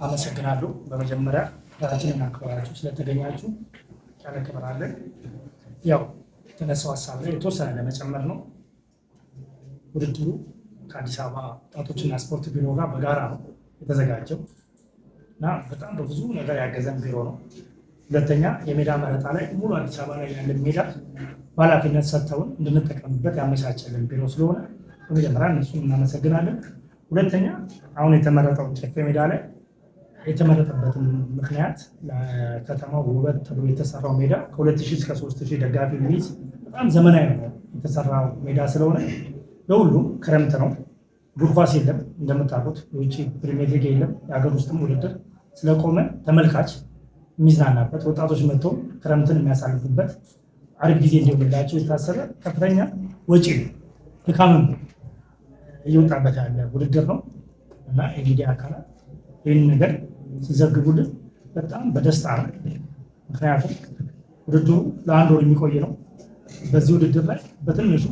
አመሰግናለሁ። በመጀመሪያ ራሳችንን አክብራችሁ ስለተገኛችሁ ያለ ክብር አለን። ያው የተነሳው ሀሳብ ላይ የተወሰነ ለመጨመር ነው። ውድድሩ ከአዲስ አበባ ወጣቶችና ስፖርት ቢሮ ጋር በጋራ ነው የተዘጋጀው እና በጣም በብዙ ነገር ያገዘን ቢሮ ነው። ሁለተኛ የሜዳ መረጣ ላይ ሙሉ አዲስ አበባ ላይ ያለን ሜዳ በኃላፊነት ሰጥተውን እንድንጠቀምበት ያመቻቸልን ቢሮ ስለሆነ በመጀመሪያ እነሱን እናመሰግናለን። ሁለተኛ አሁን የተመረጠው ጨፌ ሜዳ ላይ የተመረጠበትን ምክንያት ለከተማው ውበት ተብሎ የተሰራው ሜዳ ከ2000 እስከ 3000 ደጋፊ የሚይዝ በጣም ዘመናዊ ነው የተሰራው ሜዳ ስለሆነ ለሁሉም ክረምት ነው። እግር ኳስ የለም እንደምታውቁት፣ የውጭ ፕሪሚየር ሊግ የለም። የሀገር ውስጥም ውድድር ስለቆመ ተመልካች የሚዝናናበት ወጣቶች መጥተው ክረምትን የሚያሳልፉበት አሪፍ ጊዜ እንዲሆንላቸው የታሰበ ከፍተኛ ወጪ ነው ድካምም እየወጣበት ያለ ውድድር ነው እና የሚዲያ አካላት ይህን ነገር ሲዘግቡልን በጣም በደስታ ነው። ምክንያቱም ውድድሩ ለአንድ ወር የሚቆይ ነው። በዚህ ውድድር ላይ በትንሹ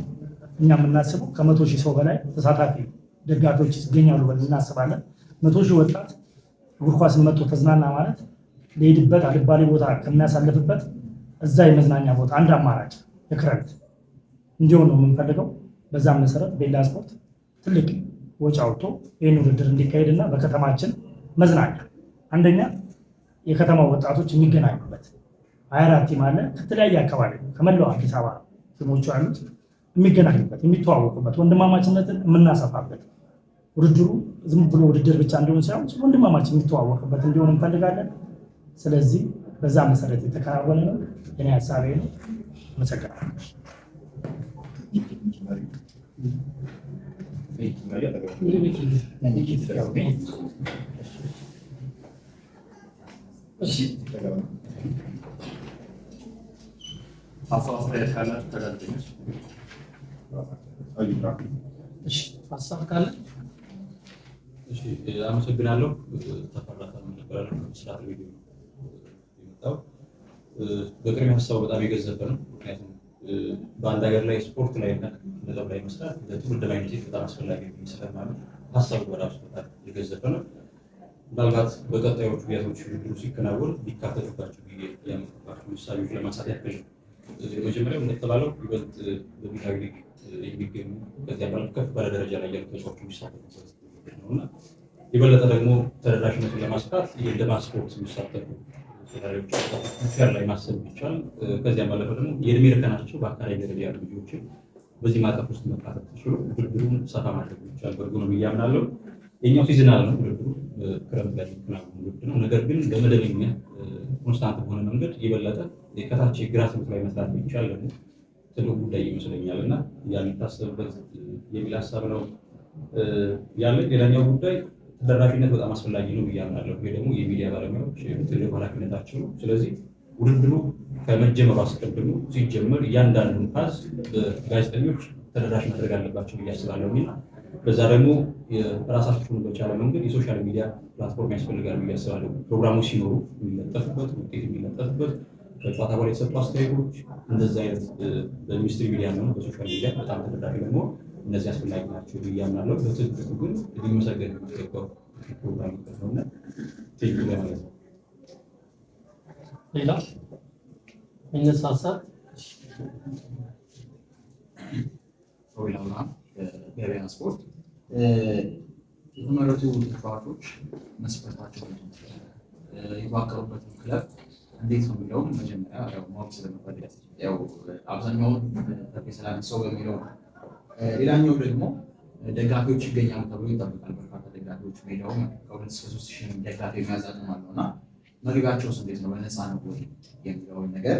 እኛ የምናስበው ከ100,000 ሰው በላይ ተሳታፊ ደጋፊዎች ይገኛሉ ብለን እናስባለን። 100,000 ወጣት እግር ኳስን መጥቶ ተዝናና ማለት ሊሄድበት አልባሌ ቦታ ከሚያሳልፍበት እዛ የመዝናኛ ቦታ አንድ አማራጭ የክረምት እንዲሆን ነው የምንፈልገው። በዛም መሰረት ቤላ ስፖርት ትልቅ ወጪ አውጥቶ ይህን ውድድር እንዲካሄድና በከተማችን መዝናኛ አንደኛ የከተማው ወጣቶች የሚገናኙበት 24 ቲም አለ። ከተለያየ አካባቢ ከመላው አዲስ አበባ ቲሞቹ ያሉት የሚገናኙበት የሚተዋወቁበት ወንድማማችነትን የምናሰፋበት ውድድሩ ዝም ብሎ ውድድር ብቻ እንዲሆን ሳይሆን ወንድማማች የሚተዋወቅበት እንዲሆን እንፈልጋለን። ስለዚህ በዛ መሰረት የተከናወነ ነው። የኔ ሀሳቤ ነው። አመሰግናለሁ። ሀሳብ ካለ አመሰግናለሁ። ተፈራታ ስራት ቪዲዮ የመጣው በቅድሚያ ሀሳቡ በጣም የገዘፈ ነው። ምክንያቱም በአንድ ሀገር ላይ ስፖርት ላይ እና እንደዛው ላይ መስራት ለትውልድ ላይ በጣም አስፈላጊ የሚሰራ ነው። ሀሳቡ በራሱ በጣም የገዘፈ ነው። ምናልባት በቀጣዮቹ ጊዜያቶች ውድድሩ ሲከናወን ሊካተቱባቸው ያመጣባቸው ምሳሌዎች ለማንሳት ያክል የመጀመሪያው እንደተባለው ይበልጥ በብሔራዊ ሊግ የሚገኙ ከዚያ በኋላ ከፍ ባለ ደረጃ ላይ ያሉ ተጫዋቾች የሚሳተፉበት ነውና የበለጠ ደግሞ ተደራሽነቱን ለማስፋት የደማ ስፖርት የሚሳተፉ ፌር ላይ ማሰብ ይቻላል። ከዚያም ባለፈ ደግሞ የእድሜ እርከናቸው በአካባቢ ደረጃ ያሉ ልጆችን በዚህ ማዕቀፍ ውስጥ መካተት ተችሎ ውድድሩን ሰፋ ማድረግ ይቻላል በርጎ ነው ብዬ አምናለሁ። የኛው ሲዝናል ነው ውድድሩ ክረምት ላይ የሚከናወን ውድድር ነው። ነገር ግን በመደበኛ ኮንስታንት በሆነ መንገድ የበለጠ ከታች ግራስሩት ላይ መስራት ይቻላል ደግሞ ትልቅ ጉዳይ ይመስለኛል እና ያ ሊታሰብበት የሚል ሀሳብ ነው ያለ። ሌላኛው ጉዳይ ተደራሽነት በጣም አስፈላጊ ነው ብዬ አምናለሁ። ይሄ ደግሞ የሚዲያ ባለሙያዎች ትልቅ ኃላፊነታቸው ነው። ስለዚህ ውድድሩ ከመጀመሩ አስቀድሞ ሲጀመር እያንዳንዱን ፓዝ ጋዜጠኞች ተደራሽ ማድረግ አለባቸው ብዬ አስባለሁ እና በዛ ደግሞ ራሳችሁን በቻለ መንገድ የሶሻል ሚዲያ ፕላትፎርም ያስፈልጋል ብዬ አስባለሁ። ፕሮግራሞች ሲኖሩ የሚለጠፉበት ውጤት የሚለጠፍበት ከጨዋታ በኋላ የተሰጡ አስተያየቶች እንደዚህ አይነት በሚኒስትሪ ሚዲያ ነው በሶሻል ሚዲያ በጣም ተደራሽ ደግሞ እነዚህ አስፈላጊ ናቸው ብዬ አምናለሁ። በትልቁ ግን ሊመሰገን የሚገባው ፕሮግራም ነውና ቴንክ ዩ ለማለት ነው። ሌላ የሚነሳ ሀሳብ ሶይላውና ገበያ ስፖርት የተመረጡ ተጫዋቾች መስፈርታቸው የተዋቀሩበትን ክለብ እንዴት ነው የሚለውን መጀመሪያ ማወቅ ስለምፈልግ ያው አብዛኛውን ፕሮፌሽናል ሰው በሚለው ሌላኛው ደግሞ ደጋፊዎች ይገኛሉ ተብሎ ይጠበቃል። በርካታ ደጋፊዎች ሜዳው ከ2 እስከ 3,000 ደጋፊ የሚያዛጥም አለው እና መግቢያቸውስ እንዴት ነው በነፃ ነው ወይ የሚለውን ነገር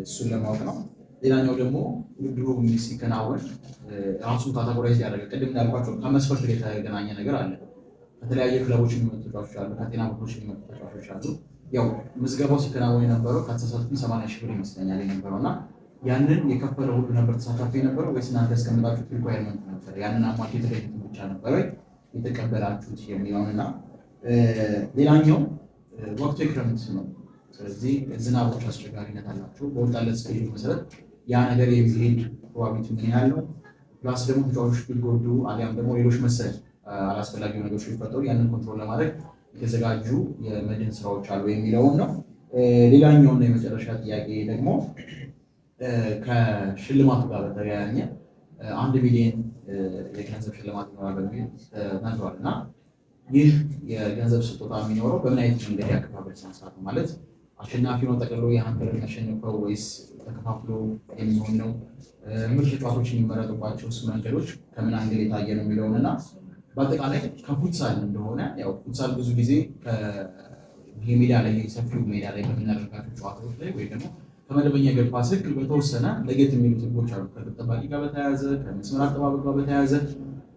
እሱን ለማወቅ ነው። ሌላኛው ደግሞ ውድድሩ ሲከናወን ራሱን ካታጎራይዝ ያደረገ ቅድም እንዳልኳቸው ከመስፈርት ጋር የተገናኘ ነገር አለ። ከተለያየ ክለቦች የሚመጡ ተጫዋቾች አሉ፣ ከጤና ቡድኖች የሚመጡ ተጫዋቾች አሉ። ያው ምዝገባው ሲከናወን የነበረው ከተሳሳትኩኝ 80,000 ብር ይመስለኛል የነበረው እና ያንን የከፈለ ሁሉ ነበር ተሳታፊ የነበረው ወይስ እናንተ እስከምጣችሁት ሪኳየርመንት ነበር ያንን አሟልቶ የተገኙት ብቻ ነበር ወይ የተቀበላችሁት የሚለውን እና ሌላኛው ወቅቱ የክረምት ነው። ስለዚህ ዝናቦች አስቸጋሪነት አላቸው። በወጣለት ስኬጁል መሰረት ያ ነገር የሚሄድ ፕሮባቢሊቲ ምን ያህል ነው? ፕላስ ደግሞ ተጫዋቾች ቢጎዱ አሊያም ደግሞ ሌሎች መሰል አላስፈላጊ ነገሮች ሊፈጠሩ ያንን ኮንትሮል ለማድረግ የተዘጋጁ የመድን ስራዎች አሉ የሚለውን ነው። ሌላኛውና የመጨረሻ ጥያቄ ደግሞ ከሽልማቱ ጋር በተገናኘ 1 ሚሊዮን የገንዘብ ሽልማት ይኖራል በሚል ተነግሯል እና ይህ የገንዘብ ስጦታ የሚኖረው በምን አይነት መንገድ ያከፋፈል ስነስርዓት ነው? ማለት አሸናፊ ነው ጠቅልሎ የሀንተር የሚያሸንፈው ወይስ ተከፋፍሎ የሚሆን ነው? ምርጥ ተጫዋቾች የሚመረጡባቸው መንገዶች ከምን አንግል የታየ ነው የሚለውን እና በአጠቃላይ ከፉትሳል እንደሆነ ያው ፉትሳል ብዙ ጊዜ ይሄ ሜዳ ላይ ሰፊው ሜዳ ላይ በምናደርጋቸው ጨዋታዎች ላይ ወይ ደግሞ ከመደበኛ እግር ኳስ ህግ በተወሰነ ለየት የሚሉት ህጎች አሉ። ከግብ ጠባቂ ጋር በተያያዘ ከመስመር አጠባበቅ ጋር በተያያዘ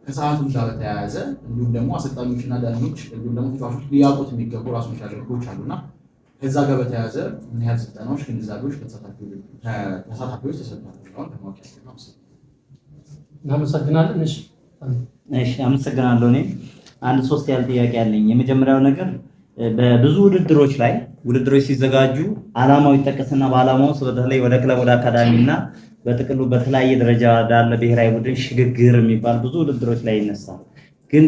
ከሰዓቱም ጋር በተያያዘ እንዲሁም ደግሞ አሰልጣኞችና ዳኞች እንዲሁም ደግሞ ተጫዋቾች ሊያውቁት የሚገቡ ራሱን የቻሉ ህጎች አሉና ከዛ ጋር በተያያዘ ምን ያህል ስልጠናዎች፣ ግንዛቤዎች ተሳታፊዎች ተሰጥቷቸዋል ከማወቅ ያስፈልጋል። እናመሰግናለን። እሺ አመሰግናለሁ። እኔ አንድ 3 ያህል ጥያቄ አለኝ። የመጀመሪያው ነገር በብዙ ውድድሮች ሲዘጋጁ ዓላማው ይጠቀስና በዓላማው በተለይ ወደ ክለብ ወደ አካዳሚና በጥቅሉ በተለያየ ደረጃ ያለ ብሔራዊ ቡድን ሽግግር የሚባል ብዙ ውድድሮች ላይ ይነሳል። ግን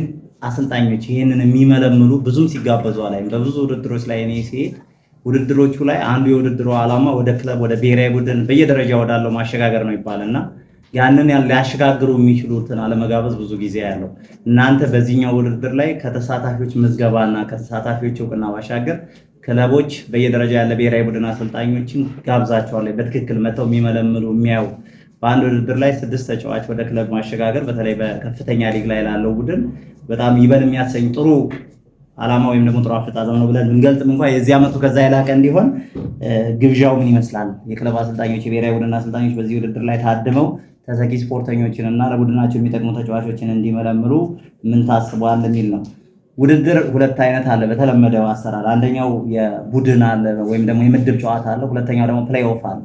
አሰልጣኞች ይህንን የሚመለምሉ ብዙም ሲጋበዙ አላይም። በብዙ ውድድሮች ላይ እኔ ሲሄድ ውድድሮቹ ላይ አንዱ የውድድሩ ዓላማ ወደ ክለብ ወደ ብሔራዊ ቡድን በየደረጃ ወዳለው ማሸጋገር ነው ይባልና ያንን ሊያሸጋግሩ የሚችሉትን አለመጋበዝ ብዙ ጊዜ ያለው። እናንተ በዚህኛው ውድድር ላይ ከተሳታፊዎች ምዝገባና ከተሳታፊዎች እውቅና ባሻገር ክለቦች በየደረጃ ያለ ብሔራዊ ቡድን አሰልጣኞችን ጋብዛቸዋል። በትክክል መተው የሚመለምሉ የሚያዩ በአንድ ውድድር ላይ 6 ተጫዋች ወደ ክለብ ማሸጋገር በተለይ በከፍተኛ ሊግ ላይ ላለው ቡድን በጣም ይበል የሚያሰኝ ጥሩ ዓላማ ወይም ደግሞ ጥሩ አፈጻጸም ነው ብለን ብንገልጽም እንኳን የዚህ ዓመቱ ከዛ የላቀ እንዲሆን ግብዣው ምን ይመስላል? የክለብ አሰልጣኞች የብሔራዊ ቡድን አሰልጣኞች በዚህ ውድድር ላይ ታድመው ተተኪ ስፖርተኞችን እና ለቡድናቸው የሚጠቅሙ ተጫዋቾችን እንዲመለምሉ ምን ታስቧል የሚል ነው። ውድድር 2 አይነት አለ በተለመደው አሰራር። አንደኛው የቡድን አለ ወይም ደግሞ የምድብ ጨዋታ አለ። ሁለተኛው ደግሞ ፕሌይ ኦፍ አለ።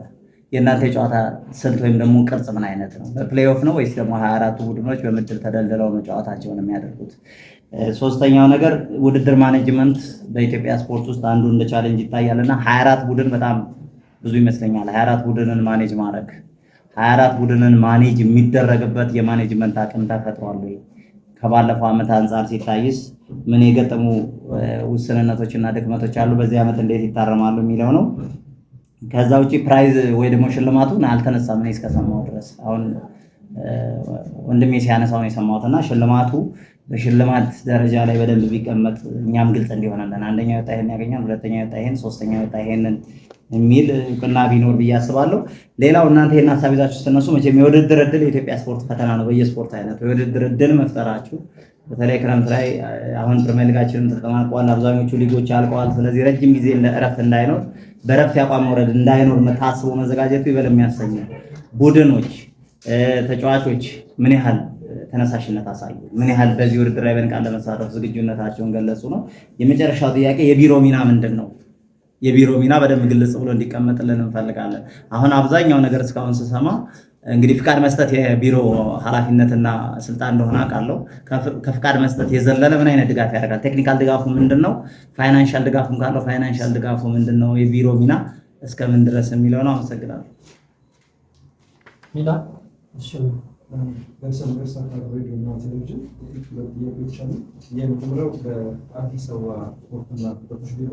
የእናንተ የጨዋታ ስልት ወይም ደግሞ ቅርጽ ምን አይነት ነው? በፕሌይ ኦፍ ነው ወይስ ደግሞ 24ቱ ቡድኖች በምድብ ተደልድለው ነው ጨዋታቸውን የሚያደርጉት? ሶስተኛው ነገር ውድድር ማኔጅመንት በኢትዮጵያ ስፖርት ውስጥ አንዱ እንደ ቻሌንጅ ይታያልና 24 ቡድን በጣም ብዙ ይመስለኛል። 24 ቡድንን ማኔጅ ማድረግ 24 ቡድንን ማኔጅ የሚደረግበት የማኔጅመንት አቅም ተፈጥሯል ወይ? ከባለፈው ዓመት አንጻር ሲታይስ ምን የገጠሙ ውስንነቶችና ድክመቶች አሉ? በዚህ ዓመት እንዴት ይታረማሉ የሚለው ነው። ከዛ ውጪ ፕራይዝ ወይ ደግሞ ሽልማቱን አልተነሳም እኔ እስከሰማሁ ድረስ። አሁን ወንድሜ ሲያነሳው ነው የሰማሁትና ሽልማቱ በሽልማት ደረጃ ላይ በደንብ ቢቀመጥ እኛም ግልጽ እንዲሆነልን አንደኛ ወጣ ይሄን ያገኛል፣ ሁለተኛ ወጣ ይሄን፣ ሶስተኛ ወጣ ይሄንን የሚል እውቅና ቢኖር ብዬ አስባለሁ። ሌላው እናንተ ይሄን ሀሳብ ይዛችሁ ስትነሱ መቼም የውድድር እድል የኢትዮጵያ ስፖርት ፈተና ነው። በየስፖርት አይነቱ የውድድር እድል መፍጠራችሁ በተለይ ክረምት ላይ አሁን ፕሪሚየር ሊጋችንን ተጠናቋል። አብዛኞቹ ሊጎች አልቀዋል። ስለዚህ ረጅም ጊዜ እረፍት እንዳይኖር በእረፍት ያቋም መውረድ እንዳይኖር ታስቦ መዘጋጀቱ ይበል የሚያሰኝ ቡድኖች ተጫዋቾች ምን ያህል ተነሳሽነት አሳዩ፣ ምን ያህል በዚህ ውድድር ላይ በንቃት ለመሳተፍ ዝግጁነታቸውን ገለጹ ነው። የመጨረሻው ጥያቄ የቢሮ ሚና ምንድን ነው? የቢሮ ሚና በደንብ ግልጽ ብሎ እንዲቀመጥልን እንፈልጋለን። አሁን አብዛኛው ነገር እስካሁን ስሰማ እንግዲህ ፍቃድ መስጠት የቢሮ ኃላፊነትና ስልጣን እንደሆነ አውቃለሁ። ከፍቃድ መስጠት የዘለለ ምን አይነት ድጋፍ ያደርጋል? ቴክኒካል ድጋፉ ምንድነው? ፋይናንሻል ድጋፉም ካለው ፋይናንሻል ድጋፉ ምንድነው? የቢሮ ሚና እስከምን ድረስ የሚለው ነው። አመሰግናለሁ። ሚና እሺ በሰንበት ሬዲዮና ቴሌቪዥን ሁለት ጥያቄዎች አሉ። የመጀመሪያው በአዲስ አበባ ስፖርትና ወጣቶች ቢሮ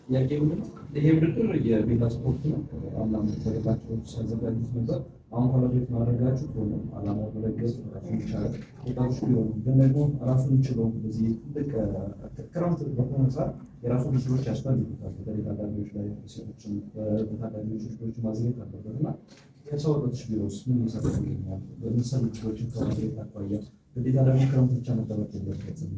ጥያቄ ምንድን ነው? ይሄ ውድድር የሜዳ ስፖርት ነው። አላማ ተደረጋቸው ሲያዘጋጁት ነበር። አሁን ኮላቦሬት ማድረጋችሁ ሆኖ አላማው ተደረገዝ ይቻላል። ወጣቶች ቢሮ ግን ደግሞ ራሱን ችለው በዚህ ትልቅ ክረምት በሆነ ሰዓት የራሱ ምስሎች ያስፈልጉታል። በተለይ ታዳጊዎች ላይ ሴቶችን በታዳጊዎች ልጆች ማዘጋጀት አለበት እና የሰው ወጣቶች ቢሮስ ምን ይሰራ ይገኛል? በምሳሌ ልጆችን ከማድረግ አኳያ ግዴታ ደግሞ ክረምት ብቻ መጠበቅ የለበትም።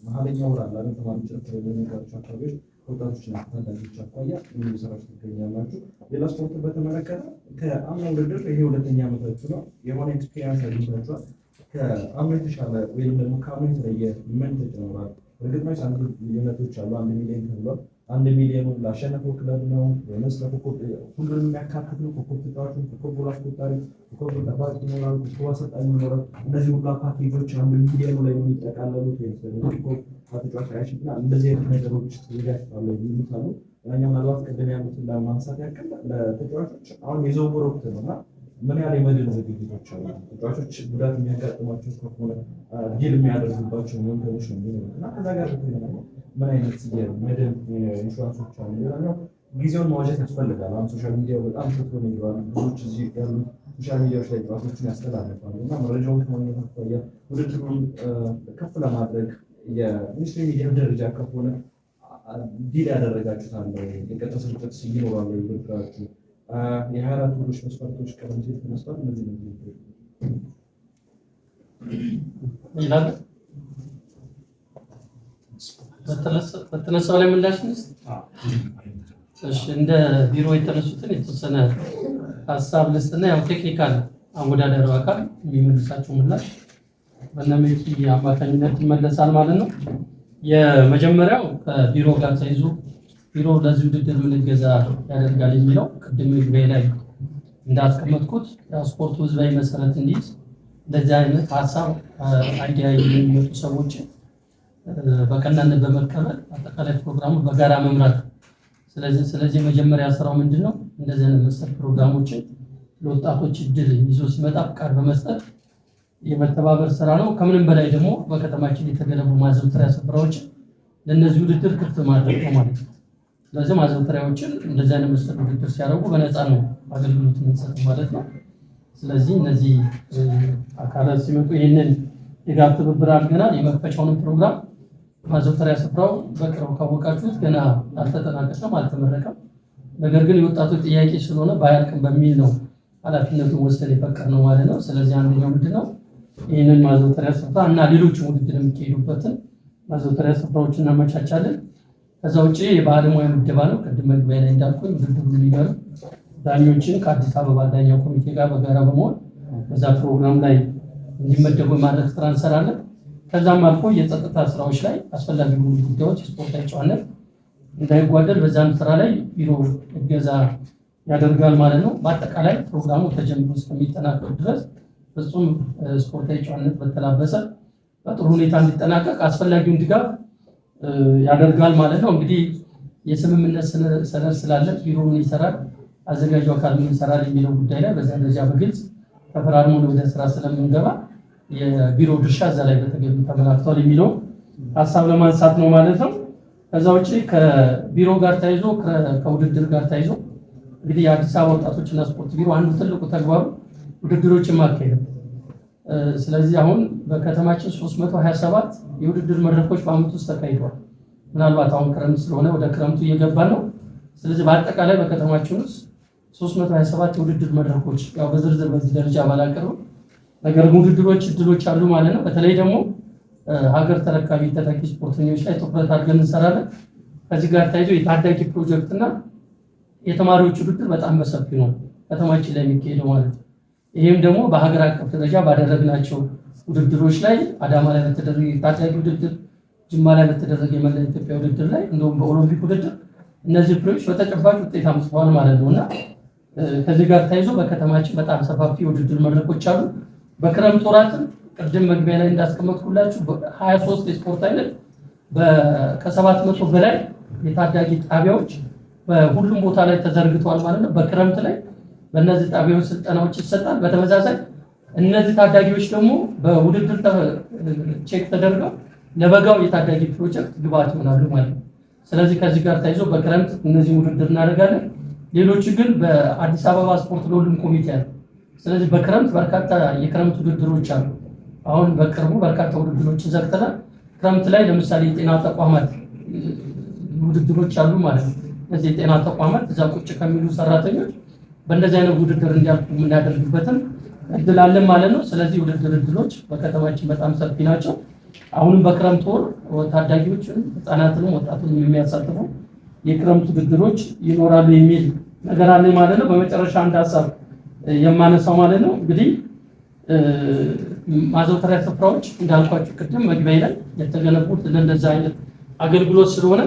መሀለኛው ወር አለ ተማሪዎች ጭፍር የሚነጋቸው አካባቢዎች ወጣቶችና ታዳጊዎች አኳያ ምን እየሰራችሁ ትገኛላችሁ? ሌላ ስፖርትን በተመለከተ ከአምና ውድድር ይሄ 2ኛ ዓመታችሁ ነው። የሆነ ኤክስፒሪየንስ አግኝታችኋል? ከአምና የተሻለ ወይም ደግሞ ከአምና የተለየ ምን ተጨምሯል? እርግጥ ነው ሳንቲም ልዩነቶች አሉ። 1 ሚሊዮን ተብሏል። 1 ሚሊዮኑ ላሸነፈው ክለብ ነው ወይስ ለኮከብ ሁሉንም የሚያካትት ነው? ኮከብ ተጫዋቹን፣ ኮከብ ጎል አስቆጣሪ፣ ኮከብ ጠባቂ ይኖራል፣ ኮከብ አሰልጣኝ ይኖራል። እነዚህ ሁሉ ፓኬጆች 1 ሚሊዮኑ ላይ የሚጠቃለሉት ወይስ ደግሞ ኮከብ ተጫዋች ያሽና እንደዚህ አይነት ነገሮች ተዘጋጅተዋል የሚሉት አሉ። ያኛው ምናልባት ቅድም ያሉትን ለማንሳት ያክል ለተጫዋቾች አሁን የዝውውር ወቅት ነውና ምን ያህል የመድን ዝግጅቶች አሉ? ተጫዋቾች ጉዳት የሚያጋጥሟቸው ከሆነ ዲል የሚያደርጉባቸው መንገዶች ነው የሚኖሩት እና ከዛ ጋር ምን አይነት የመድን ኢንሹራንሶች አሉ? ሌላኛው ጊዜውን መዋጀት ያስፈልጋል። አሁን ሶሻል ሚዲያው በጣም ሾቶ ነው ይባላል። ብዙዎች እዚህ ያሉ ሶሻል ሚዲያዎች ላይ ጨዋታዎችን ያስተላልፋሉ እና መረጃውን ከማግኘት አኳያ ውድድሩን ከፍ ለማድረግ የሚኒስትሪ ሚዲያ ደረጃ ከሆነ ዲል ያደረጋችሁት አለ? የቀጥታ ስርጭት ይኖራል ውድድራችሁ? የ24 ውሎች መስፈርቶች ቀደም ሲል ተነስቷል። እነዚህ ይላል በተነሳው ላይ ምላሽ ነው። እሺ እንደ ቢሮ የተነሱትን የተወሰነ ሀሳብ ልስጥና ያው ቴክኒካል አወዳደሩ አካል የሚመልሳቸው ምላሽ በእነመኪ አማካኝነት ይመለሳል ማለት ነው። የመጀመሪያው ከቢሮ ጋር ተይዞ ቢሮ ለዚህ ውድድር ምን እገዛ ያደርጋል የሚለው ቅድም ግቤ ላይ እንዳስቀመጥኩት ስፖርቱ ህዝባዊ መሰረት እንዲይዝ እንደዚህ አይነት ሀሳብ አይዲያ የሚመጡ ሰዎች በቀናነት በመቀበል አጠቃላይ ፕሮግራሙን በጋራ መምራት። ስለዚህ መጀመሪያ ስራው ምንድነው? እንደዚህ አይነት መሰል ፕሮግራሞችን ለወጣቶች እድል ይዞ ሲመጣ ፍቃድ በመስጠት የመተባበር ስራ ነው። ከምንም በላይ ደግሞ በከተማችን የተገነቡ ማዘውተሪያ ስፍራዎችን ለነዚህ ውድድር ክፍት ማድረግ ነው ማለት ነው። ስለዚህ ማዘውተሪያዎችን እንደዚህ አይነት መሰል ውድድር ሲያደርጉ በነፃ ነው አገልግሎት የሚሰጥ ማለት ነው። ስለዚህ እነዚህ አካላት ሲመጡ ይህንን የጋር ትብብር አድርገናል። የመክፈቻውንም ፕሮግራም ማዘውተሪያ ስፍራው በቅርቡ ካወቃችሁት ገና አልተጠናቀቀም፣ አልተመረቀም። ነገር ግን የወጣቶች ጥያቄ ስለሆነ ባያልቅም በሚል ነው ኃላፊነቱን ወስደን የፈቀድነው ማለት ነው። ስለዚህ አንደኛው ምንድነው ይህንን ማዘውተሪያ ስፍራ እና ሌሎች ውድድር የሚካሄዱበትን ማዘውተሪያ ስፍራዎችን እናመቻቻለን። ከዛ ውጭ የባለሙያ ምደባ ነው። ቅድም መግቢያ ላይ እንዳልኩኝ ውድድሩ የሚገሩ ዳኞችን ከአዲስ አበባ ዳኛ ኮሚቴ ጋር በጋራ በመሆን በዛ ፕሮግራም ላይ እንዲመደቡ ማድረግ ስራ እንሰራለን። ከዛም አልፎ የጸጥታ ስራዎች ላይ አስፈላጊ የሆኑ ጉዳዮች ስፖርታዊ ጨዋነት እንዳይጓደል በዛም ስራ ላይ ቢሮ እገዛ ያደርጋል ማለት ነው። በአጠቃላይ ፕሮግራሙ ተጀምሮ እስከሚጠናቀቅ ድረስ ፍጹም ስፖርታዊ ጨዋነት በተላበሰ በጥሩ ሁኔታ እንዲጠናቀቅ አስፈላጊውን ድጋፍ ያደርጋል ማለት ነው። እንግዲህ የስምምነት ሰነድ ስላለ ቢሮ ምን ይሰራል፣ አዘጋጁ አካል ምን ይሰራል የሚለው ጉዳይ ላይ በዛ ደረጃ በግልጽ ተፈራርሞ ወደ ስራ ስለምንገባ የቢሮ ድርሻ እዛ ላይ በተገቢ ተመላክቷል የሚለው ሀሳብ ለማንሳት ነው ማለት ነው። ከዛ ውጪ ከቢሮ ጋር ተያይዞ ከውድድር ጋር ተያይዞ እንግዲህ የአዲስ አበባ ወጣቶችና ስፖርት ቢሮ አንዱ ትልቁ ተግባሩ ውድድሮችን ማካሄድ ነው። ስለዚህ አሁን በከተማችን 327 የውድድር መድረኮች በአመት ውስጥ ተካሂደዋል። ምናልባት አሁን ክረምት ስለሆነ ወደ ክረምቱ እየገባን ነው። ስለዚህ በአጠቃላይ በከተማችን ውስጥ 327 የውድድር መድረኮች ያው በዝርዝር በዚህ ደረጃ ባላቀርብም ነገር ግን ውድድሮች እድሎች አሉ ማለት ነው። በተለይ ደግሞ ሀገር ተረካቢ ተተኪ ስፖርተኞች ላይ ትኩረት አድርገን እንሰራለን። ከዚህ ጋር ተያይዞ የታዳጊ ፕሮጀክት እና የተማሪዎች ውድድር በጣም በሰፊ ነው ከተማችን ላይ የሚካሄደው ማለት ነው። ይህም ደግሞ በሀገር አቀፍ ደረጃ ባደረግናቸው ውድድሮች ላይ አዳማ ላይ በተደረገ የታዳጊ ውድድር፣ ጅማ ላይ በተደረገ የመላ ኢትዮጵያ ውድድር ላይ እንደውም በኦሎምፒክ ውድድር እነዚህ ፍሬዎች በተጨባጭ ውጤት አምጥተዋል ማለት ነው እና ከዚህ ጋር ተያይዞ በከተማችን በጣም ሰፋፊ ውድድር መድረኮች አሉ። በክረምት ወራትም ቅድም መግቢያ ላይ እንዳስቀመጥኩላችሁ 23 የስፖርት አይነት ከ700 በላይ የታዳጊ ጣቢያዎች በሁሉም ቦታ ላይ ተዘርግተዋል ማለት ነው። በክረምት ላይ በእነዚህ ጣቢያዎች ስልጠናዎች ይሰጣል። በተመሳሳይ እነዚህ ታዳጊዎች ደግሞ በውድድር ቼክ ተደርገው ለበጋው የታዳጊ ፕሮጀክት ግብዓት ይሆናሉ ማለት ነው። ስለዚህ ከዚህ ጋር ተያይዞ በክረምት እነዚህ ውድድር እናደርጋለን። ሌሎቹ ግን በአዲስ አበባ ስፖርት ለሁሉም ኮሚቴ አለ። ስለዚህ በክረምት በርካታ የክረምት ውድድሮች አሉ። አሁን በቅርቡ በርካታ ውድድሮችን ዘግተናል። ክረምት ላይ ለምሳሌ የጤና ተቋማት ውድድሮች አሉ ማለት ነው። እነዚህ የጤና ተቋማት እዛ ቁጭ ከሚሉ ሰራተኞች በእንደዚህ አይነት ውድድር እንዲያልፉ የምናደርግበትን እድል አለን ማለት ነው። ስለዚህ ውድድር እድሎች በከተማችን በጣም ሰፊ ናቸው። አሁንም በክረምት ወር ታዳጊዎችን ህፃናትንም ወጣቱንም የሚያሳትፉ የክረምት ውድድሮች ይኖራሉ የሚል ነገር አለ ማለት ነው። በመጨረሻ አንድ ሀሳብ የማነሳው ማለት ነው እንግዲህ ማዘውተሪያ ስፍራዎች እንዳልኳችሁ ቅድም መግቢያ ላይ የተገነቡት ለእንደዚህ አይነት አገልግሎት ስለሆነ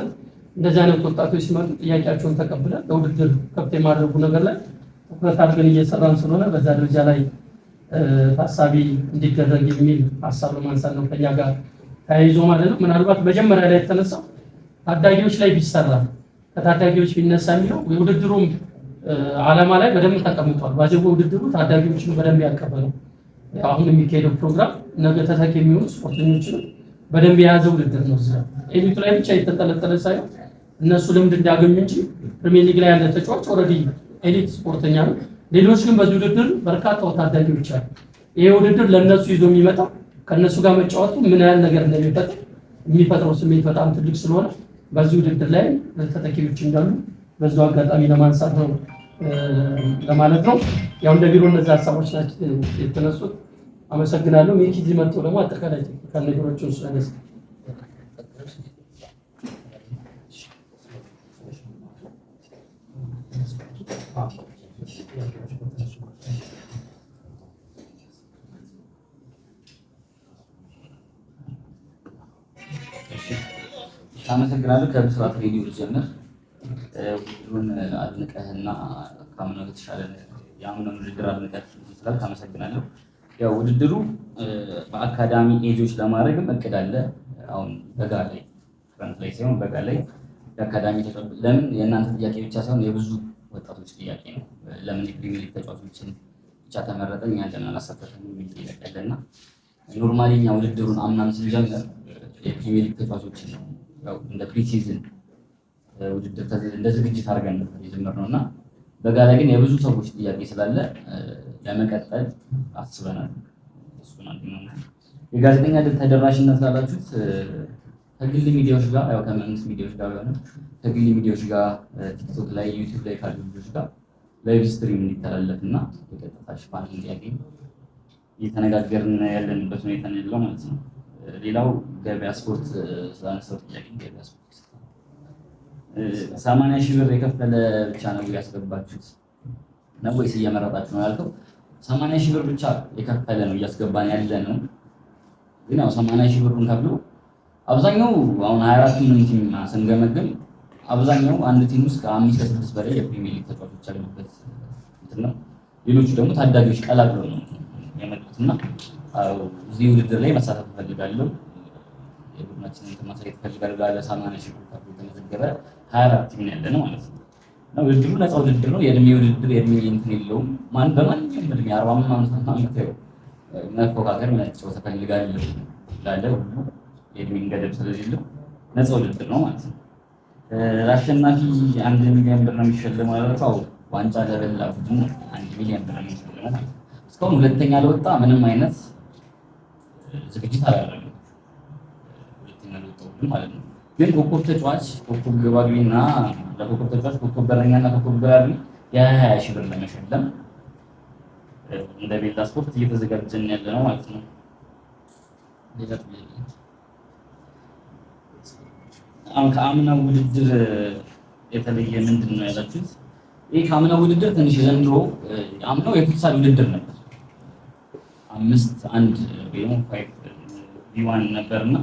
እንደዚህ አይነት ወጣቶች ሲመጡ ጥያቄያቸውን ተቀብለን ለውድድር ከፍት የማድረጉ ነገር ላይ ትኩረት አድርገን እየሰራን ስለሆነ በዛ ደረጃ ላይ ታሳቢ እንዲደረግ የሚል ሀሳብ ለማንሳት ነው ከኛ ጋር ተያይዞ ማለት ነው። ምናልባት መጀመሪያ ላይ የተነሳው ታዳጊዎች ላይ ቢሰራ ከታዳጊዎች ቢነሳ የሚለው የውድድሩም ዓላማ ላይ በደንብ ተቀምጧል። ባጀቦ ውድድሩ ታዳጊዎችን በደንብ ያቀፈ ነው። አሁን የሚካሄደው ፕሮግራም ነገ ተተኪ የሚሆኑ ስፖርተኞችን በደንብ የያዘ ውድድር ነው። እዚህ ኤሊቱ ላይ ብቻ የተንጠለጠለ ሳይሆን እነሱ ልምድ እንዲያገኙ እንጂ ፕሪሚየር ሊግ ላይ ያለ ተጫዋች ኦልሬዲ ኤሊት ስፖርተኛ ነው። ሌሎች ግን በዚህ ውድድር በርካታ ታዳጊዎች አሉ። ይሄ ውድድር ለእነሱ ይዞ የሚመጣው ከእነሱ ጋር መጫወቱ ምን ያህል ነገር እንደሚፈጥር የሚፈጥረው ስሜት በጣም ትልቅ ስለሆነ በዚህ ውድድር ላይ ተተኪዎች እንዳሉ በዛው አጋጣሚ ለማንሳት ነው ለማለት ነው። ያው እንደ ቢሮ እነዚህ ሀሳቦች ናቸው የተነሱት። አመሰግናለሁ። ሚኪ መጥቶ ደግሞ አጠቃላይ ነገሮችን ስለነሳ አመሰግናለሁ። ከብስራት ሬዲዮ ልጀምር። ውድድሩን አድንቀህና ካምናው የተሻለ የአምናውን ውድድር አድንቀህ ስላልክ አመሰግናለሁ። ያው ውድድሩ በአካዳሚ ኤጆች ለማድረግም እቅድ አለ። አሁን በጋ ላይ ክረምት ላይ ሳይሆን በጋ ላይ የአካዳሚ ለምን የእናንተ ጥያቄ ብቻ ሳይሆን የብዙ ወጣቶች ጥያቄ ነው። ለምን የፕሪሚየር ሊግ ተጫዋቾችን ብቻ ተመረጠ እኛ ለምን አላሳተፍንም የሚል ጥያቄ አለና ኖርማሊ እኛ ውድድሩን አምናም ስንጀምር የፕሪሚየር ሊግ ተጫዋቾችን ነው ያው እንደ ፕሪሲዝን ውድድር እንደ ዝግጅት አድርገን የጀመርነው እና በጋ ላይ ግን የብዙ ሰዎች ጥያቄ ስላለ ለመቀጠል አስበናል። እሱን አንደኛው የጋዜጠኛ ተደራሽነት ላላችሁት ከግል ሚዲያዎች ጋር ያው ከመንግስት ሚዲያዎች ጋር ሆነ ከግል ሚዲያዎች ጋር ቲክቶክ ላይ ዩቲዩብ ላይ ካሉ ልጆች ጋር ላይቭ ስትሪም እንዲተላለፍና በቀጥታ ሽፋን እንዲያገኝ እየተነጋገርን ያለንበት ሁኔታ ነው ያለው ማለት ነው። ሌላው ገበያ ስፖርት ስላነሳው ጥያቄ ገበያ ስፖርት 80,000 ብር የከፈለ ብቻ ነው ያስገባችሁት ነው ወይስ እየመረጣችሁ ነው ያልከው? 80,000 ብር ብቻ የከፈለ ነው እያስገባን ያለ ነው። ግን ያው 80,000 ብሩን ከፍሎ አብዛኛው አሁን 24 ቲም ስንገመግም አብዛኛው አንድ ቲም ውስጥ ከ5 እስከ 6 በላይ የፕሪሚየር ሊግ ተጫዋቾች ያሉበት እንትን ነው። ሌሎቹ ደግሞ ታዳጊዎች ቀላቅለው ነው የመጡትና እዚህ ውድድር ላይ መሳተፍ እፈልጋለሁ የቡድናችንን ማሳየት እፈልጋለሁ ጋር ለ80,000 ብር ከፍሎ የተመዘገበ 24 ቲም ያለ ነው ማለት ነው። ነው ውድድሩ ነፃ ውድድር ነው። የእድሜ ውድድር የእድሜ እንትን የለውም። ማን በማንኛውም እድሜ 45 ዓመት ነው መፎካከር መጫወት እፈልጋለሁ ላለ ሁሉ የእድሜ ገደብ ስለሌለው ነፃ ውድድር ነው ማለት ነው። አሸናፊ 1 ሚሊዮን ብር ነው የሚሸለመው ያላችሁ ዋንጫ ለበላ ቡድን 1 ሚሊዮን ብር ነው የሚሸለመው። እስካሁን ሁለተኛ ለወጣ ምንም አይነት ዝግጅት አላደረገም። ሁለተኛ ለወጣ ቡድን ማለት ነው። ግን ኮከብ ተጫዋች ኮከብ ግብ አግቢና ለኮከብ ተጫዋች ኮከብ በረኛና ኮከብ ግብ አግቢ የ20,000 ብር ለመሸለም እንደ ቤላ ስፖርት እየተዘጋጀን ያለ ነው ማለት ነው። አሁን ከአምናው ውድድር የተለየ ምንድን ነው ያላችሁት? ይህ ከአምናው ውድድር ትንሽ ዘንድሮ አምናው የፉትሳል ውድድር ነበር 5-1 ወይም 5-1 ነበርና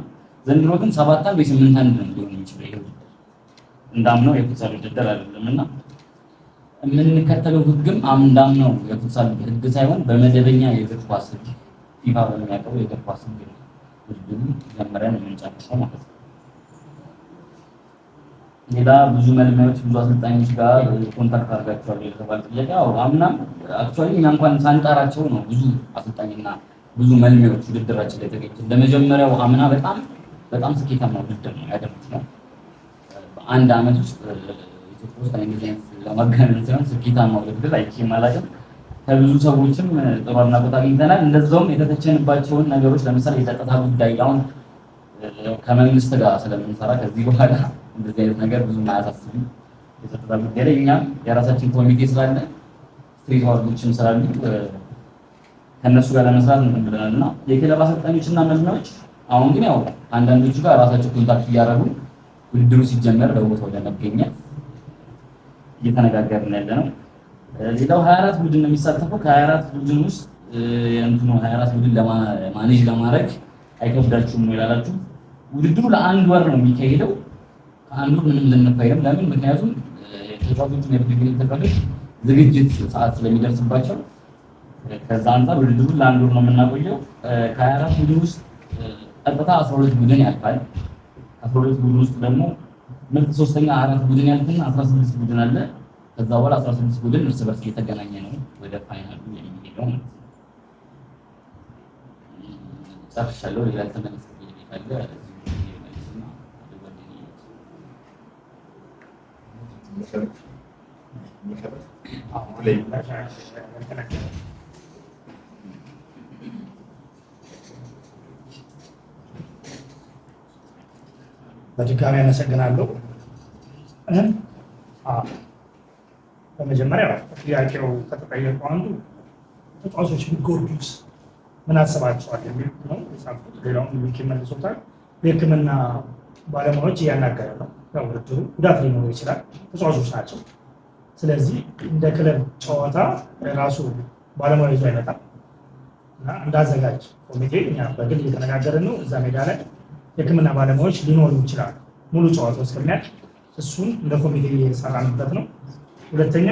ዘንድሮ ግን 7-1 ወይ 8-1 ነው ሊሆን የሚችለው። ይሄ እንዳምናው የፉትሳል ውድድር አይደለምና የምንከተለው ህግም እንዳምናው የፉትሳል ህግ ሳይሆን በመደበኛ የእግር ኳስ ህግ ፊፋ በሚያቀርበው የእግር ኳስ ህግ ውድድሩ ጀምረን የምንጨርሰው ማለት ነው። ሌላ ብዙ መልማዮች ብዙ አሰልጣኞች ጋር ኮንታክት አድርጋቸዋል የተባለ ጥያቄ አምናም አክቹአሊ እኛ እንኳን ሳንጠራቸው ነው ብዙ አሰልጣኝና ብዙ መልማዮች ውድድራችን ላይ ተገኝተው እንደመጀመሪያው አምና በጣም ስኬታማ ውድድር ነው ያደረግነው። በአንድ አመት ውስጥ ኢትዮጵያ ውስጥ እንደዚህ ለማገናኘት ሳይሆን ስኬታማ ውድድር አይቼም አላውቅም። ከብዙ ሰዎችም ጥሩ አድናቆት አግኝተናል። እንደዛውም የተተቸንባቸውን ነገሮች ለምሳሌ የጸጥታ ጉዳይ አሁን ከመንግስት ጋር ስለምንሰራ ከዚህ በኋላ እንደዚህ አይነት ነገር ብዙ ማያሳስብም። የጸጥታ ጉዳይ ላይ እኛም የራሳችን ኮሚቴ ስላለ ስትሪት ዋርዶችም ስላሉ ከነሱ ጋር ለመስራት እንትን ብለናልና የክለብ አሰልጣኞችና መልማዮች አሁን ግን ያው አንዳንዶቹ ጋር ራሳቸው ኮንታክት እያደረጉ ውድድሩ ሲጀመር በቦታው ለመገኘት እየተነጋገርን ያለ ነው። ሌላው 24 ቡድን ነው የሚሳተፈው። ከ24 ቡድን ውስጥ እንትኑ 24 ቡድን ለማኔጅ ለማድረግ አይከብዳችሁም ነው ያላችሁ? ውድድሩ ለአንድ ወር ነው የሚካሄደው። አንዱ ምንም ልንፋይም ለምን? ምክንያቱም ተጫዋቾቹ የፕሪሚየር ሊግ ተጫዋቾች ዝግጅት ሰዓት ስለሚደርስባቸው ከዛ አንፃር ውድድሩ ለአንድ ወር ነው የምናቆየው። ከ24 ቡድን ውስጥ ቀጥታ 12 ቡድን ያልፋል። 12 ቡድን ውስጥ ደግሞ ምርጥ ሶስተኛ 4 ቡድን ያልፍና 16 ቡድን አለ። ከዛ በኋላ 16 ቡድን እርስ በርስ እየተገናኘ ነው ወደ ፋይናሉ የሚሄደው ማለት ነው። ጨርሻለሁ። ሌላ ተመለስ ይላል በድጋሚ አመሰግናለሁ። በመጀመሪያ ጥያቄው ከተጠየቁ አንዱ ተጫዋቾች ቢጎዱስ ምን አስባቸዋል የሚል ነው የጻፍኩት። ሌላውን ሚኪ መልሶታል። የሕክምና ባለሙያዎች እያናገረ ነው። ያው ውድድሩ ጉዳት ሊኖረው ይችላል፣ ተጫዋቾች ናቸው። ስለዚህ እንደ ክለብ ጨዋታ ራሱ ባለሙያ ይዞ አይመጣም እና እንዳዘጋጅ ኮሚቴ እኛ በግል እየተነጋገርን ነው። እዛ ሜዳ ላይ የሕክምና ባለሙያዎች ሊኖሩ ይችላሉ ሙሉ ጨዋታው እስከሚያልቅ። እሱን እንደ ኮሚቴ እየሰራንበት ነው። ሁለተኛ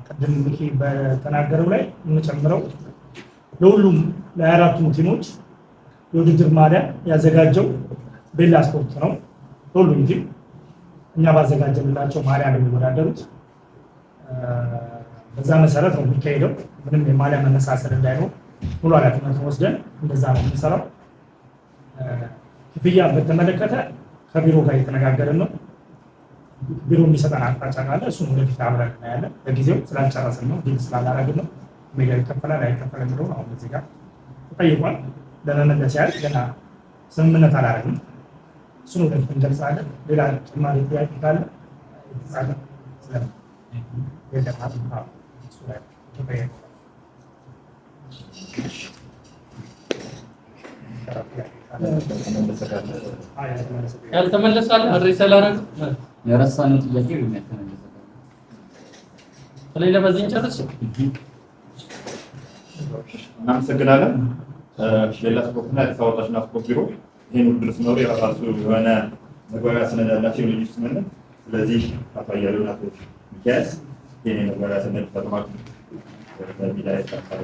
ቅድም ሚኪ በተናገረው ላይ የምጨምረው ለሁሉም ለ24ቱም ቲሞች የውድድር ማሊያ ያዘጋጀው ቤላ ስፖርት ነው። ለሁሉም ቲም እኛ ባዘጋጀንላቸው ማሊያ ነው የሚወዳደሩት። በዛ መሰረት ነው የሚካሄደው። ምንም የማሊያ መመሳሰል እንዳይኖር ሙሉ ኃላፊነት ወስደን እንደዛ ነው የምንሰራው። ክፍያ በተመለከተ ከቢሮ ጋር እየተነጋገርን ነው። ቢሮ የሚሰጠን አቅጣጫ ካለ እሱን ወደፊት አብረን እናያለን። በጊዜው ስላልጨረስን ነው፣ ዲል ስላላረግን ነው። ሜዳ ይከፈላል አይከፈል የሚለውን አሁን እዚህ ጋር ተጠይቋል። ለመመለስ ያህል ገና ስምምነት አላረግም። እሱን ወደፊት እንገልጻለን። ሌላ ተጨማሪ ጥያቄ ካለ ያልተመለሳል አድሬስ ያላረግ የረሳነው ጥያቄ ወይም ያልተመለሰ ስለሌላ በዚህ ጨርስ። እናመሰግናለን። ሌላ ስፖርትና አዲስ አበባ ወጣቶችና ስፖርት ቢሮ ይህን ውድድር ሲኖሩ የራሱ የሆነ መግባቢያ ሰነድ ያላቸው የልዩ ስምምነት። ስለዚህ አቶ አያሌው አቶ ሚካኤል ይህን የመግባቢያ ሰነድ ፈርማችሁ በሚዲያ ይጠርሳሉ።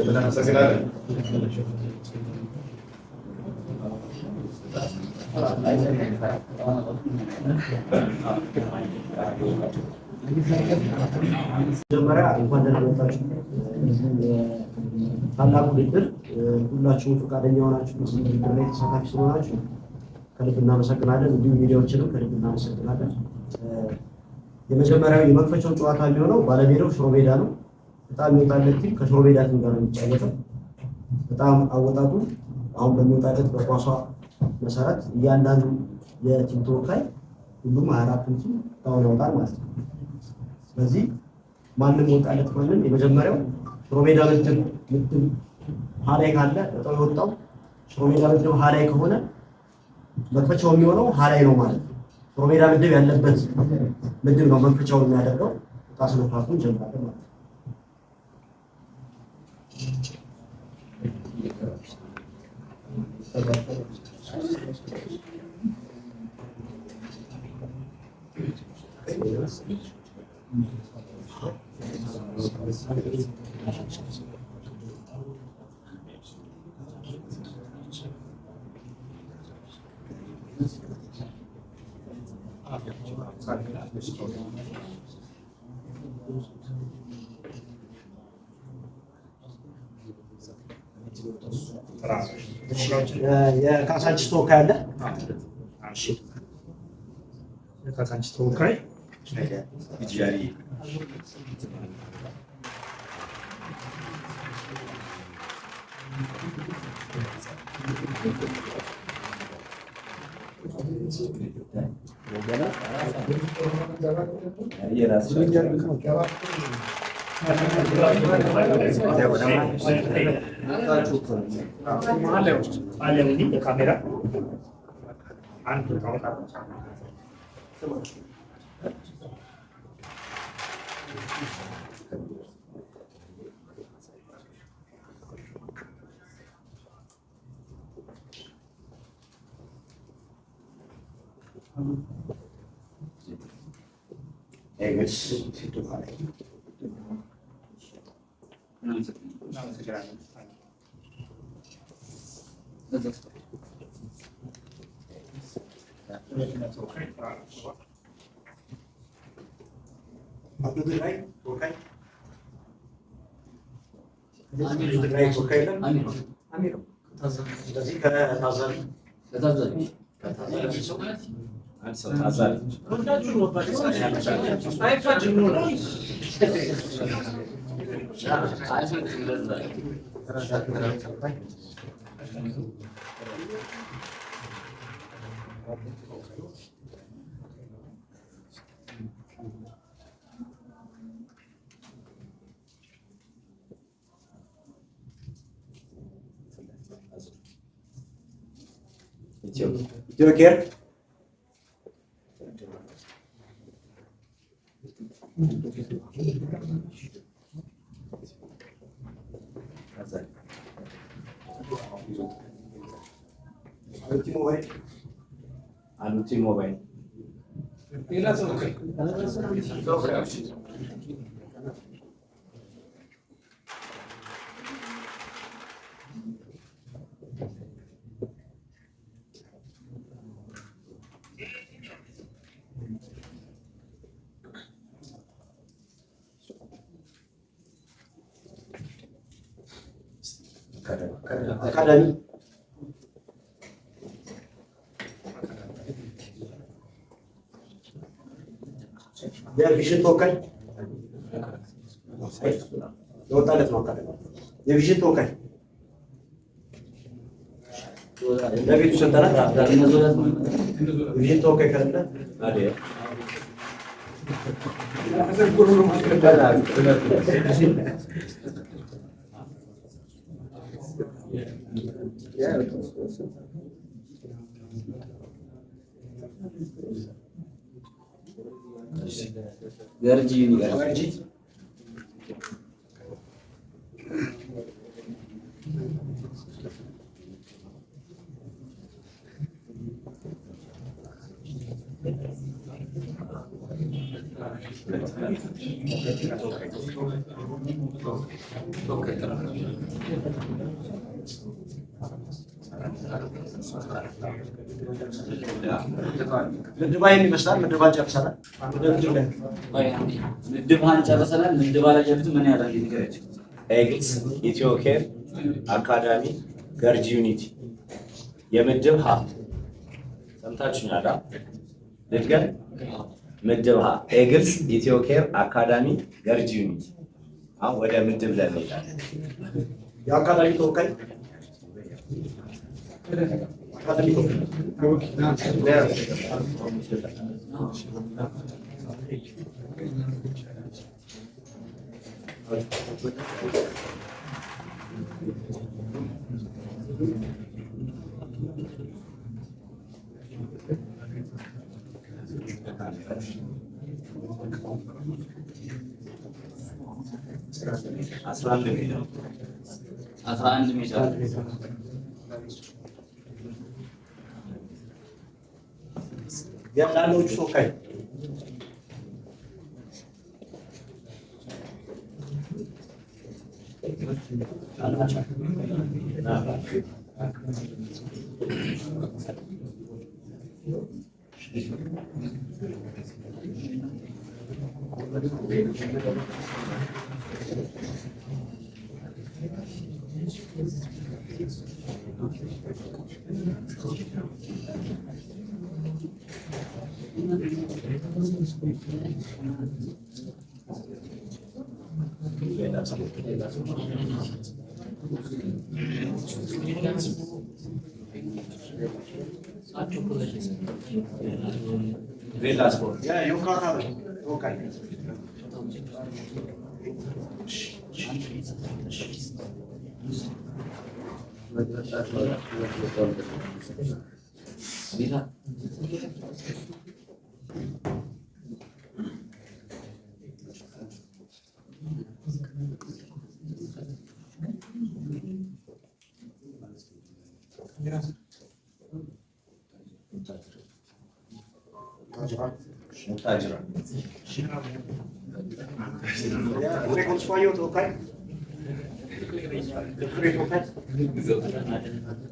እናመሰግናለን። መጀመሪያ እንኳን ደህና መጣችሁ። ታላቅ ውድድር ሁላችሁም ፈቃደኛ ሆናችሁ ውድድር ላይ ተሳታፊ ስለሆናችሁ ከልብ እናመሰግናለን። እንዲሁም ሚዲያዎችንም ከልብ እናመሰግናለን። የመጀመሪያው የመክፈቻው ጨዋታ የሚሆነው ባለሜዳው ሽሮ ሜዳ ነው። በጣም የሚወጣለት ቲም ከሽሮ ሜዳ ቲም ጋር ነው የሚጫወተው። በጣም አወጣጡ አሁን በሚወጣለት በኳሷ መሰረት እያንዳንዱ የቲም ተወካይ ሁሉም 24 ቲም ታውን ያወጣል ማለት ነው። ስለዚህ ማንም ወጣለት ማንም የመጀመሪያው ሽሮ ሜዳ ምድብ ሀላይ ካለ በጣም የወጣው ሽሮ ሜዳ ምድብ ሀላይ ከሆነ መክፈቻው የሚሆነው ሀላይ ነው ማለት ነው። ሽሮ ሜዳ ምድብ ያለበት ምድብ ነው መክፈቻውን የሚያደርገው። ታስነፋቱን ጀምራለን ማለት ነው። የካሳንቺስ ተወካይ አለ። የካሳንቺስ ተወካይ ካሜራ አንድ ኢትዮ ኬር አሉቲ ሞባይል አካዳሚ የቪዥን ተወካይ የወጣለት ነው። አካዳሚ የቪዥን ተወካይ ለቤቱ ስልጠና ቪዥን ተወካይ ካለ ገርጂ ምድባይን ይመስላል። ምድባን ጨርሰናል። ምድባን ጨርሰናል። ምድባ ላይ ያሉት ምን ያህል ንገረች? ኤግስ ኢትዮ ኬር አካዳሚ ገርጂ ዩኒቲ የምድብ ሀ ሰምታችሁኛል። ልድገም። ምድብ ሀ ኤግስ ኢትዮ ኬር አካዳሚ ገርጂ ዩኒቲ። አሁን ወደ ምድብ ላይ እንሄዳለን። የአካዳሚ ተወካይ አስራ አንድ ሜትር የላሎቹ ተወካይ ቤላ ስፖርት ሙታጅራ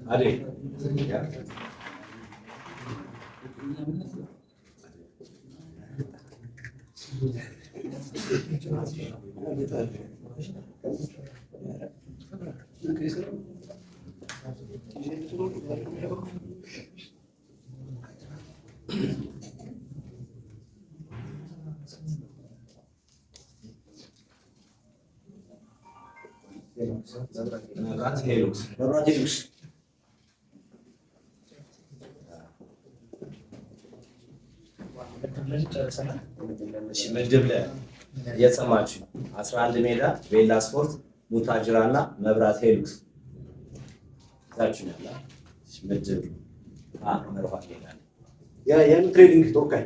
አዴ መብራት ሄሉክስ ምድብ ላይ እየሰማችሁ 11 ሜዳ ቤላ ስፖርት ሙታጅራ እና መብራት ሄሉክስ ታችሁ ያላ ምድብ መርሃ ይላል ያን ትሬዲንግ ተወካይ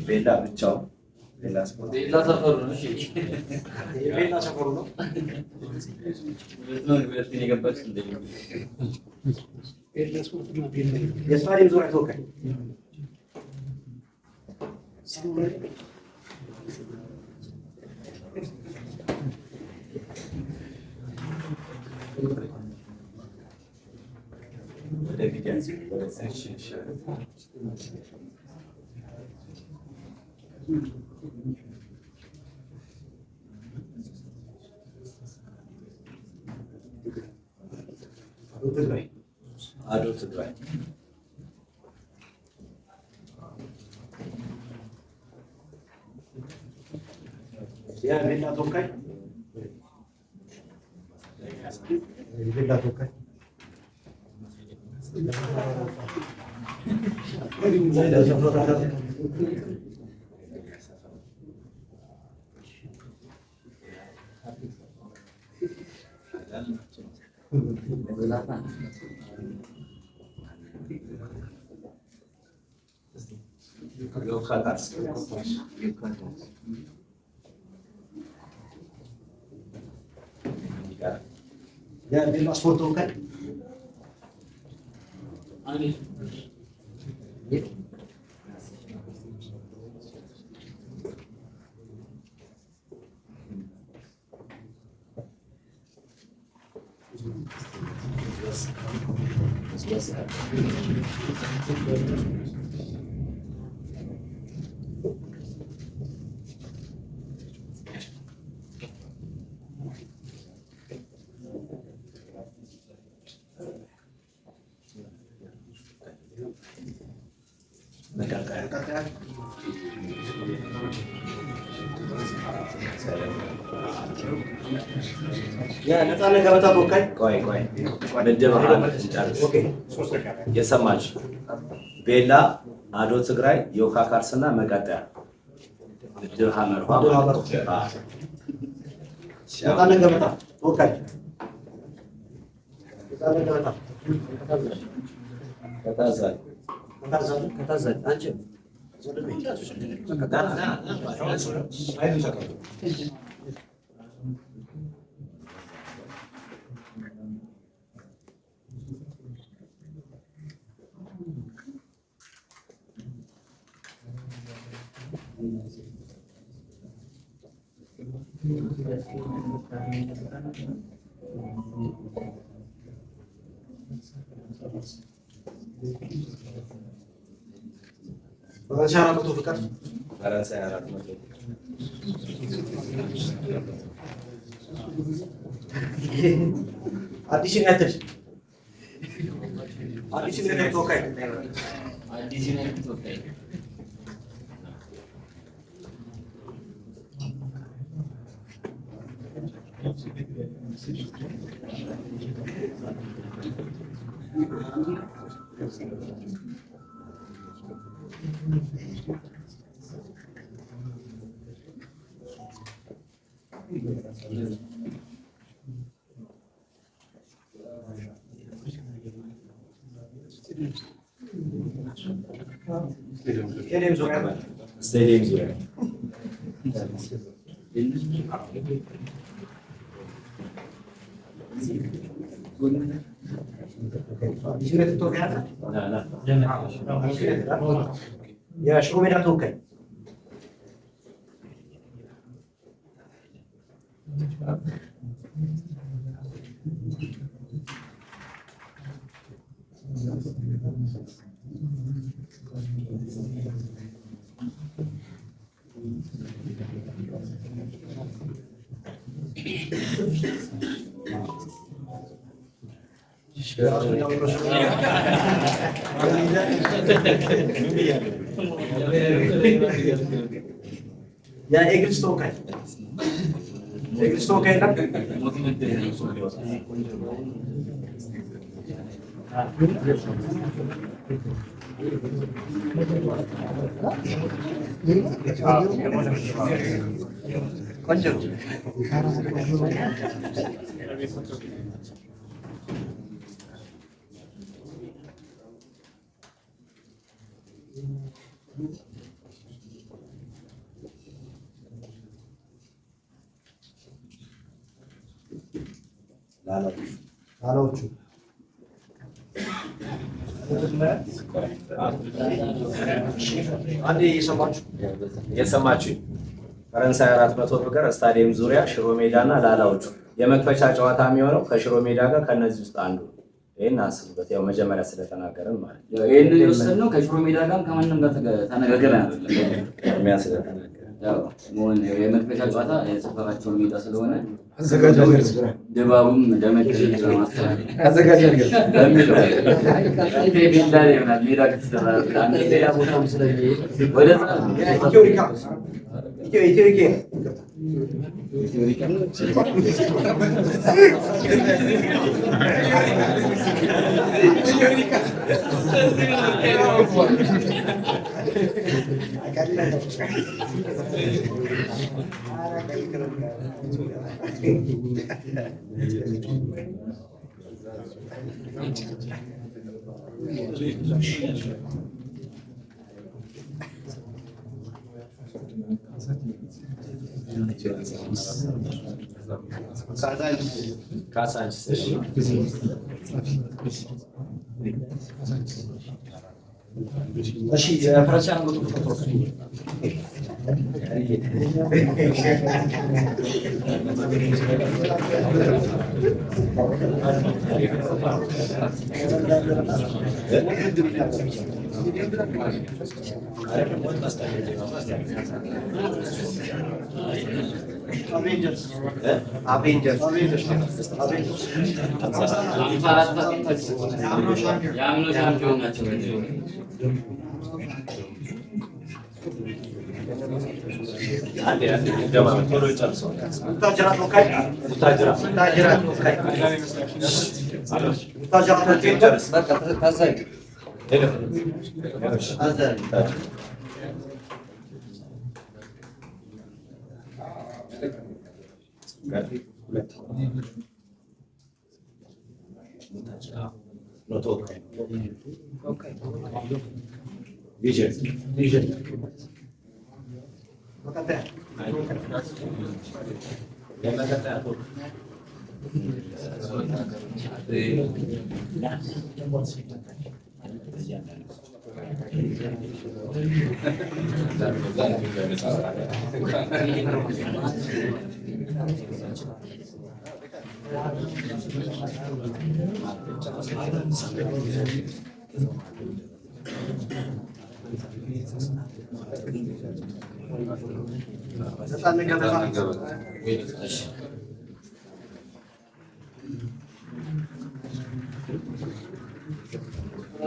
ቤላ ብቻው ቤላ ስፖርት ቤላ ሰፈሩ ነው። እሺ ቤላ ሰፈሩ ነው። ሁለቱን የገባች እንደ የስታዲየም ዙሪያ ተወካይ ወደ ቢያንስ ወደ ሴሽን አዶ ትግራይ ያ ቤላ ተወካይ ቤላ ተወካይ ያ ቤላ ስፖርት ተወካይ የነፃነት ገበታ ተወካይ ቆይ ምድብ ጨርስ። የሰማች ቤላ አዶ ትግራይ ዮካ ካርስና መቀጠያ ምድብ ሀመርኋ ነፃነት ገበታ ተወካይ ነፃነት ገበታ ከታዛል ከታዘል አንቺ ፈረንሳይ 400 ፍቃድ ፈረንሳይ 400 አዲስ ዩናይትድ ተወካይ አዲስ ዩናይትድ ተወካይ ስቴዲየም ዙሪያ የሽሮ ሜዳ ተወካይ የኤግሪስ ተወካይ ላላዎቹ አንዴ እየሰማችሁ ፈረንሳይ 400 ፍቅር ስታዲየም ዙሪያ ሽሮ ሜዳና ላላዎቹ የመክፈቻ ጨዋታ የሚሆነው ከሽሮ ሜዳ ጋር ከነዚህ ውስጥ አንዱ ይሄን አስቡበት። ያው መጀመሪያ ስለተናገረን ማለት ነው። ይሄንን የወሰድነው ከሽሮ ሜዳ ጋር ከማንም ጋር ተነጋግረን አይደለም። ቅድሚያ ስለተናገረን ያው ሞን የመክፈቻ ጨዋታ የሰፈራቸው ሜዳ ስለሆነ አዘጋጃለሁ ድባቡም ደመቅ ለማስተላለፍ አዘጋጃለሁ በሚለው ሜዳ ላይ ይሆናል። ሜዳ ከተሰራ አንድ ሌላ ቦታም ስለሚሄድ ወደ ካሳንቺስ እሺ የፈረንሳይ አንገቱ ፍቅር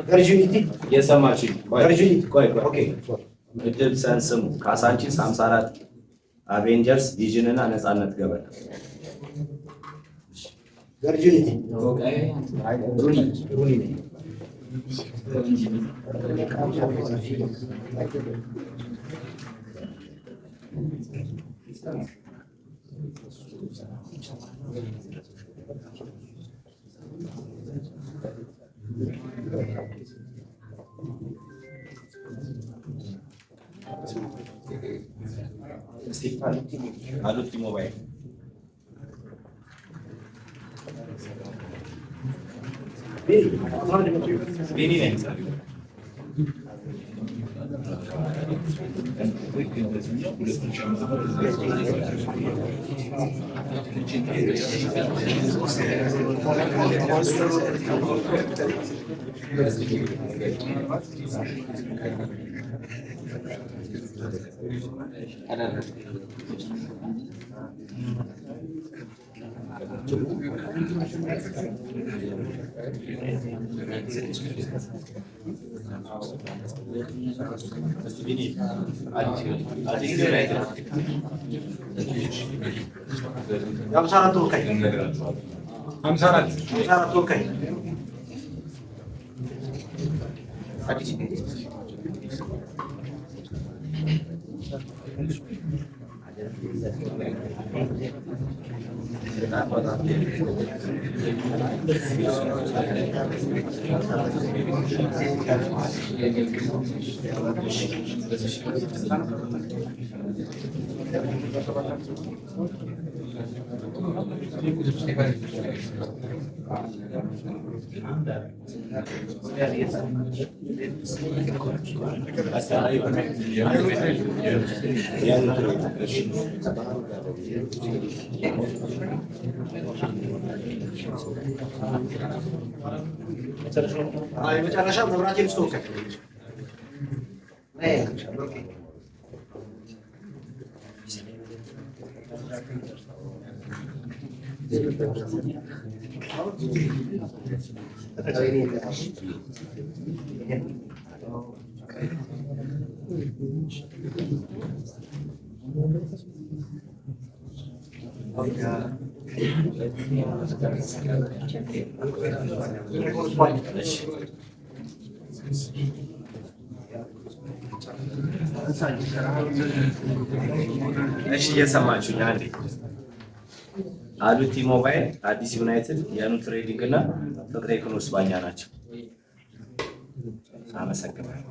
ቨርጂኒቲ የሰማችሁ ቨርጂኒቲ ቆይ ኦኬ ምድብ ሰንስሙ ካሳንቺስ 54 አቬንጀርስ ቪዥን እና ነፃነት ገበያ ቨርጂኒቲ ሩኒ አሉቲ ሞባይል ቤኒ ነኝ መጨረሻ መብራት ተወካይ እሺ እየሰማችሁኝ አንዴ አሉቲ ሞባይል አዲስ ዩናይትድ የኑ ትሬዲንግ እና ፍቅሬ ክኖስ ባኛ ናቸው። አመሰግናለሁ።